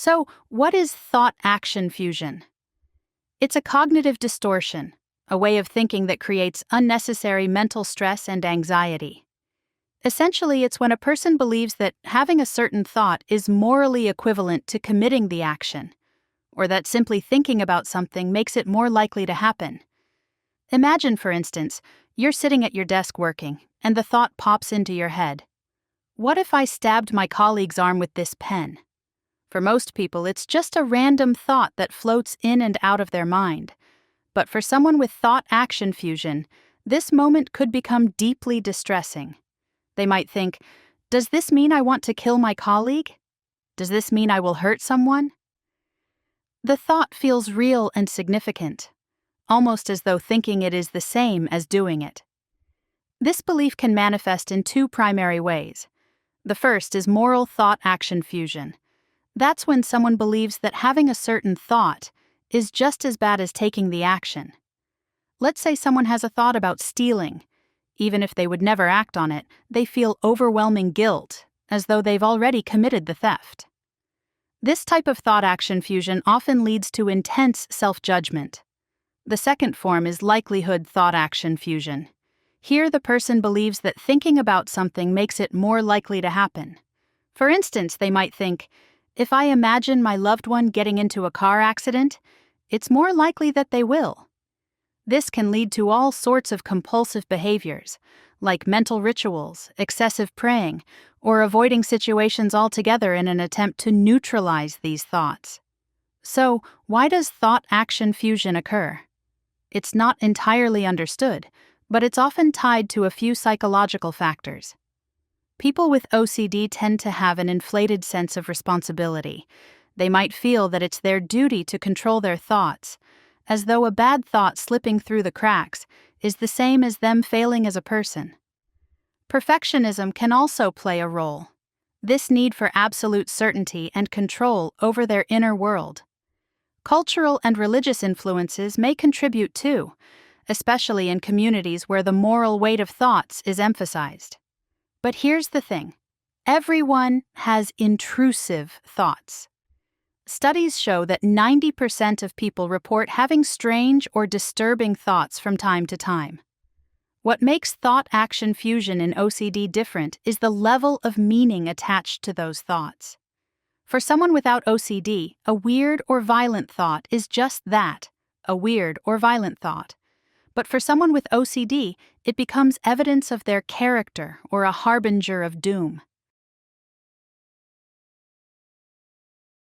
So, what is thought-action fusion? It's a cognitive distortion, a way of thinking that creates unnecessary mental stress and anxiety. Essentially, it's when a person believes that having a certain thought is morally equivalent to committing the action, or that simply thinking about something makes it more likely to happen. Imagine, for instance, you're sitting at your desk working, and the thought pops into your head. What if I stabbed my colleague's arm with this pen? For most people, it's just a random thought that floats in and out of their mind. But for someone with thought-action fusion, this moment could become deeply distressing. They might think, does this mean I want to kill my colleague? Does this mean I will hurt someone? The thought feels real and significant, almost as though thinking it is the same as doing it. This belief can manifest in two primary ways. The first is moral thought-action fusion. That's when someone believes that having a certain thought is just as bad as taking the action. Let's say someone has a thought about stealing. Even if they would never act on it, they feel overwhelming guilt, as though they've already committed the theft. This type of thought-action fusion often leads to intense self-judgment. The second form is likelihood thought-action fusion. Here, the person believes that thinking about something makes it more likely to happen. For instance, they might think, if I imagine my loved one getting into a car accident, it's more likely that they will. This can lead to all sorts of compulsive behaviors, like mental rituals, excessive praying, or avoiding situations altogether in an attempt to neutralize these thoughts. So, why does thought-action fusion occur? It's not entirely understood, but it's often tied to a few psychological factors. People with OCD tend to have an inflated sense of responsibility. They might feel that it's their duty to control their thoughts, as though a bad thought slipping through the cracks is the same as them failing as a person. Perfectionism can also play a role. This need for absolute certainty and control over their inner world. Cultural and religious influences may contribute too, especially in communities where the moral weight of thoughts is emphasized. But here's the thing. Everyone has intrusive thoughts. Studies show that 90% of people report having strange or disturbing thoughts from time to time. What makes thought-action fusion in OCD different is the level of meaning attached to those thoughts. For someone without OCD, a weird or violent thought is just that, a weird or violent thought. But for someone with OCD, it becomes evidence of their character or a harbinger of doom.